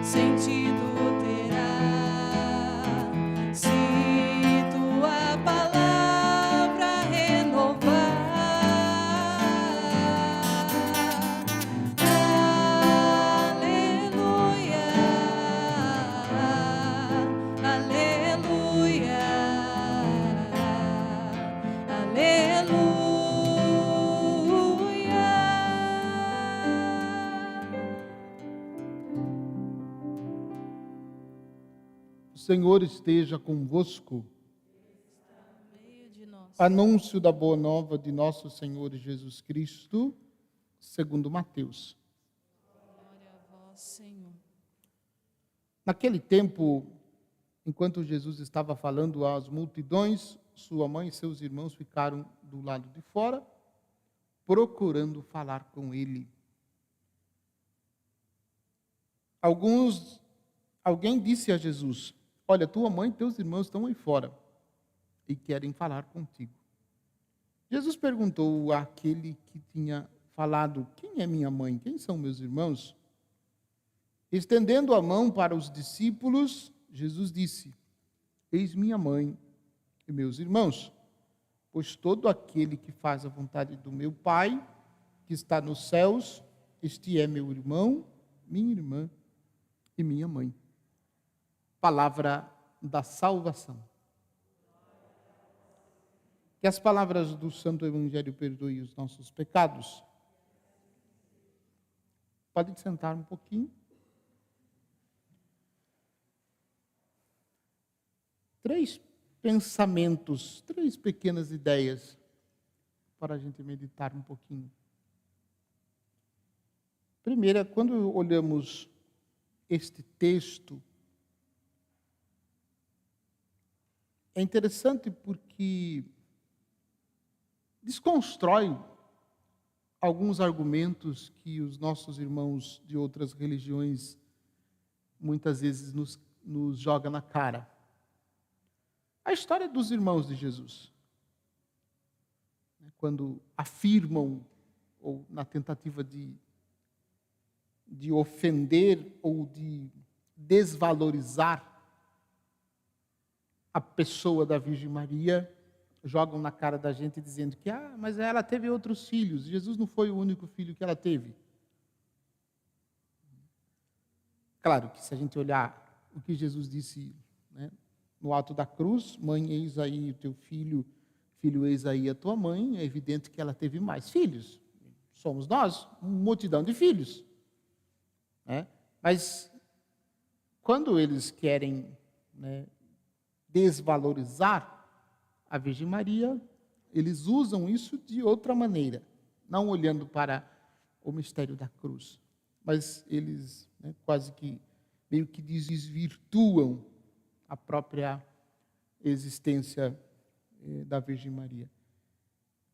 sentido terá se tua palavra renovar. Aleluia, aleluia, O Senhor esteja convosco. no meio de nós. Anúncio da boa nova de nosso Senhor Jesus Cristo, segundo Mateus. Glória a vós, Senhor. Naquele tempo, enquanto Jesus estava falando às multidões, sua mãe e seus irmãos ficaram do lado de fora, procurando falar com ele. Alguém disse a Jesus: olha, tua mãe e teus irmãos estão aí fora e querem falar contigo. Jesus perguntou àquele que tinha falado: quem é minha mãe? Quem são meus irmãos? Estendendo a mão para os discípulos, Jesus disse: eis minha mãe e meus irmãos, pois todo aquele que faz a vontade do meu Pai, que está nos céus, este é meu irmão, minha irmã e minha mãe. Palavra da salvação. Que as palavras do Santo Evangelho perdoem os nossos pecados. Pode sentar um pouquinho. 3 pensamentos, 3 pequenas ideias para a gente meditar um pouquinho. Primeira, quando olhamos este texto, é interessante porque desconstrói alguns argumentos que os nossos irmãos de outras religiões muitas vezes nos jogam na cara. A história dos irmãos de Jesus, quando afirmam, ou na tentativa de ofender ou de desvalorizar a pessoa da Virgem Maria, jogam na cara da gente dizendo que, mas ela teve outros filhos, Jesus não foi o único filho que ela teve. Claro que se a gente olhar o que Jesus disse, né, no alto da cruz, mãe, eis aí o teu filho, filho, eis aí a tua mãe, é evidente que ela teve mais filhos. Somos nós, uma multidão de filhos. Né? Mas, quando eles querem, né, desvalorizar a Virgem Maria, eles usam isso de outra maneira, não olhando para o mistério da cruz, mas eles, né, quase que, meio que desvirtuam a própria existência da Virgem Maria,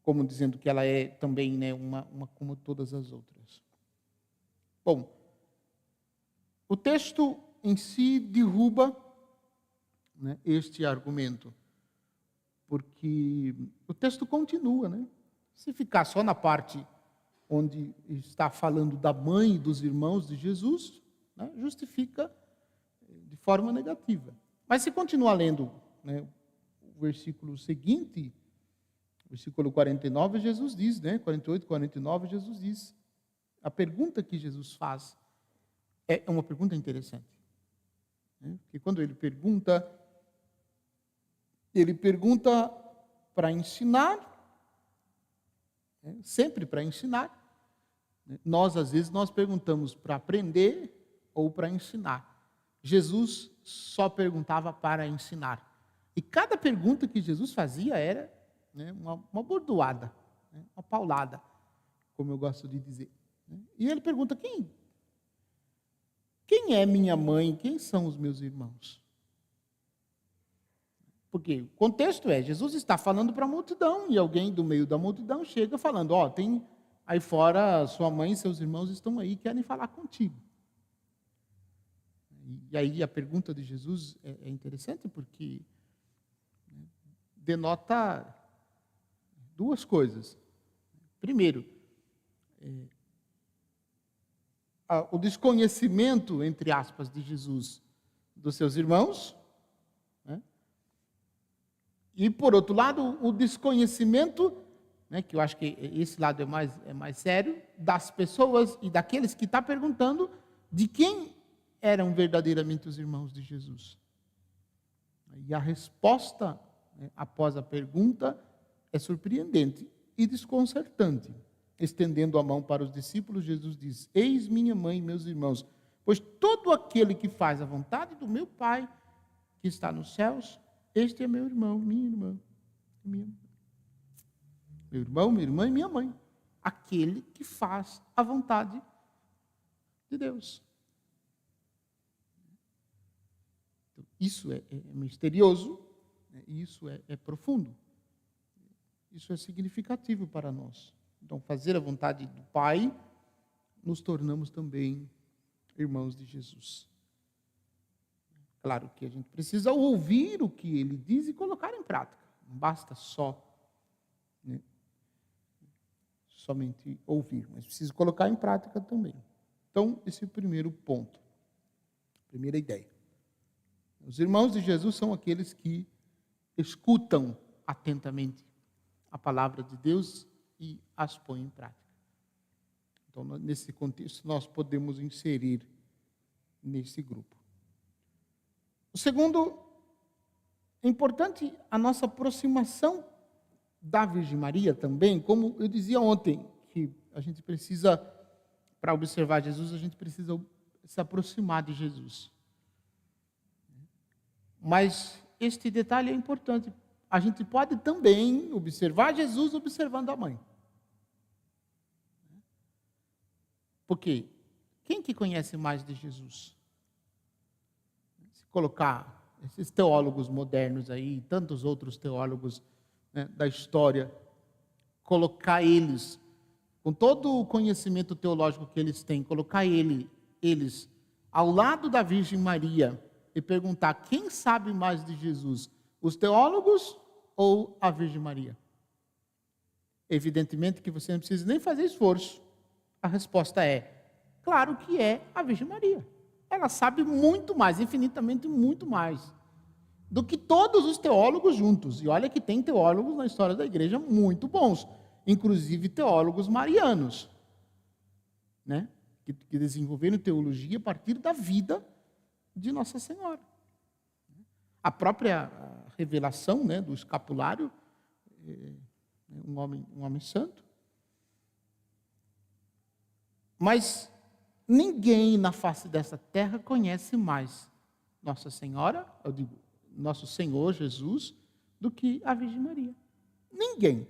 como dizendo que ela é também, né, uma como todas as outras. Bom, o texto em si derruba, né, este argumento, porque o texto continua, né? Se ficar só na parte onde está falando da mãe e dos irmãos de Jesus, né, justifica de forma negativa. Mas se continuar lendo, né, o versículo seguinte, versículo 49, Jesus diz, né, 48, 49, Jesus diz, a pergunta que Jesus faz é uma pergunta interessante. Né, porque quando ele pergunta para ensinar, né, sempre para ensinar. Nós, às vezes, nós perguntamos para aprender ou para ensinar. Jesus só perguntava para ensinar. E cada pergunta que Jesus fazia era, né, uma bordoada, né, uma paulada, como eu gosto de dizer. E ele pergunta, quem é minha mãe? Quem são os meus irmãos? Porque o contexto é, Jesus está falando para a multidão, e alguém do meio da multidão chega falando, tem aí fora sua mãe e seus irmãos estão aí, querem falar contigo. E aí a pergunta de Jesus é interessante porque, né, denota 2 coisas. Primeiro, o desconhecimento, entre aspas, de Jesus dos seus irmãos, né? E, por outro lado, o desconhecimento, né, que eu acho que esse lado é mais sério, das pessoas e daqueles que estão perguntando de quem eram verdadeiramente os irmãos de Jesus. E a resposta, né, após a pergunta, é surpreendente e desconcertante. Estendendo a mão para os discípulos, Jesus diz: eis minha mãe e meus irmãos, pois todo aquele que faz a vontade do meu Pai, que está nos céus, este é meu irmão, minha irmã, minha mãe. Meu irmão, minha irmã e minha mãe. Aquele que faz a vontade de Deus. Então, isso é misterioso, né? Isso é profundo. Isso é significativo para nós. Então, fazer a vontade do Pai, nos tornamos também irmãos de Jesus. Claro que a gente precisa ouvir o que ele diz e colocar em prática. Não basta só, né, somente ouvir, mas precisa colocar em prática também. Então, esse é o primeiro ponto. Primeira ideia. Os irmãos de Jesus são aqueles que escutam atentamente a palavra de Deus e as põem em prática. Então, nesse contexto, nós podemos inserir nesse grupo. O segundo, é importante a nossa aproximação da Virgem Maria também, como eu dizia ontem, que a gente precisa, para observar Jesus, a gente precisa se aproximar de Jesus. Mas este detalhe é importante. A gente pode também observar Jesus observando a mãe. Porque quem que conhece mais de Jesus? Se colocar esses teólogos modernos aí, tantos outros teólogos, né, da história, colocar eles, com todo o conhecimento teológico que eles têm, colocar eles ao lado da Virgem Maria e perguntar quem sabe mais de Jesus, os teólogos ou a Virgem Maria? Evidentemente que você não precisa nem fazer esforço. A resposta é, claro que é a Virgem Maria. Ela sabe muito mais, infinitamente muito mais, do que todos os teólogos juntos. E olha que tem teólogos na história da igreja muito bons, inclusive teólogos marianos, né? Que desenvolveram teologia a partir da vida de Nossa Senhora. A própria revelação, né, do escapulário, um homem santo. Mas ninguém na face dessa terra conhece mais Nossa Senhora, eu digo, nosso Senhor Jesus, do que a Virgem Maria. Ninguém.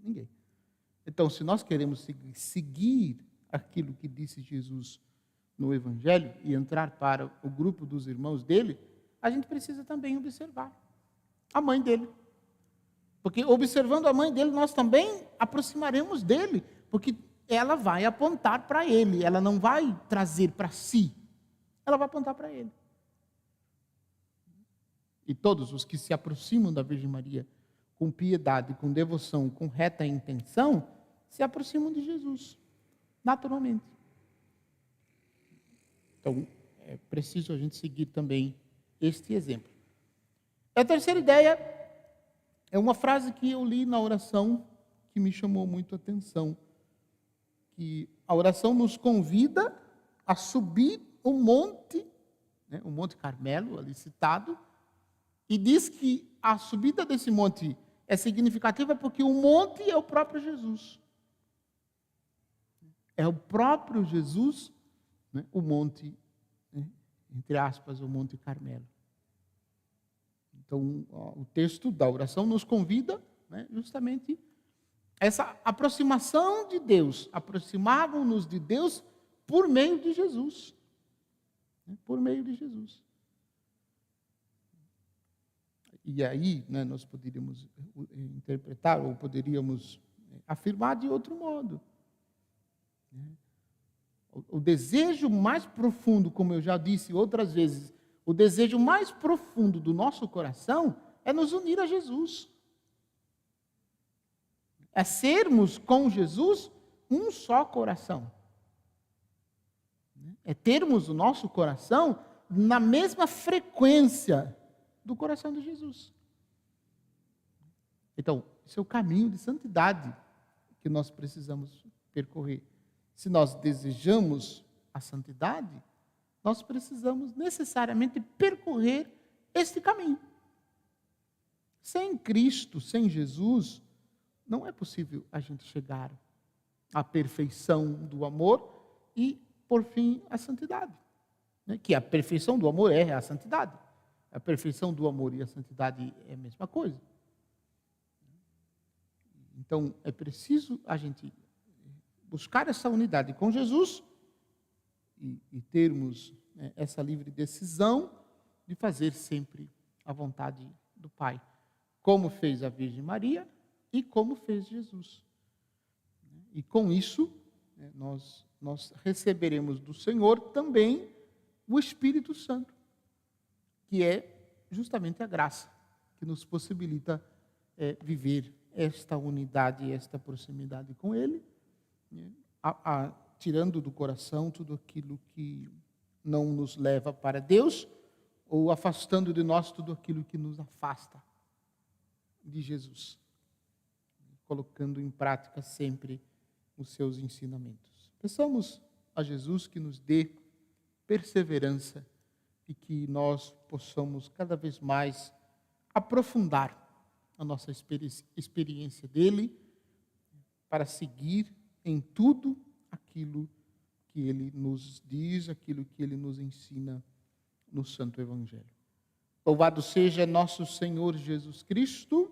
Ninguém. Então, se nós queremos seguir aquilo que disse Jesus no Evangelho e entrar para o grupo dos irmãos dele, a gente precisa também observar a mãe dele. Porque observando a mãe dele, nós também aproximaremos dele, porque ela vai apontar para ele, ela não vai trazer para si, ela vai apontar para ele. E todos os que se aproximam da Virgem Maria com piedade, com devoção, com reta intenção, se aproximam de Jesus, naturalmente. Então, é preciso a gente seguir também este exemplo. A terceira ideia é uma frase que eu li na oração que me chamou muito a atenção. Que a oração nos convida a subir o monte, né, o Monte Carmelo, ali citado, e diz que a subida desse monte é significativa porque o monte é o próprio Jesus. É o próprio Jesus, né, o monte, né, entre aspas, o Monte Carmelo. Então, o texto da oração nos convida, né, justamente essa aproximação de Deus. Aproximavam-nos de Deus por meio de Jesus. Né, por meio de Jesus. E aí, né, nós poderíamos interpretar, ou poderíamos afirmar de outro modo. O desejo mais profundo, como eu já disse outras vezes, o desejo mais profundo do nosso coração é nos unir a Jesus. É sermos com Jesus um só coração. É termos o nosso coração na mesma frequência do coração de Jesus. Então, esse é o caminho de santidade que nós precisamos percorrer. Se nós desejamos a santidade, nós precisamos necessariamente percorrer este caminho. Sem Cristo, sem Jesus, não é possível a gente chegar à perfeição do amor e, por fim, à santidade. Que a perfeição do amor é a santidade. A perfeição do amor e a santidade é a mesma coisa. Então, é preciso a gente buscar essa unidade com Jesus e termos essa livre decisão de fazer sempre a vontade do Pai, como fez a Virgem Maria e como fez Jesus. E com isso, nós receberemos do Senhor também o Espírito Santo, que é justamente a graça que nos possibilita viver esta unidade, esta proximidade com Ele, tirando do coração tudo aquilo que não nos leva para Deus, ou afastando de nós tudo aquilo que nos afasta de Jesus, colocando em prática sempre os seus ensinamentos. Peçamos a Jesus que nos dê perseverança e que nós possamos cada vez mais aprofundar a nossa experiência dele para seguir em tudo aquilo que ele nos diz, aquilo que ele nos ensina no Santo Evangelho. Louvado seja nosso Senhor Jesus Cristo.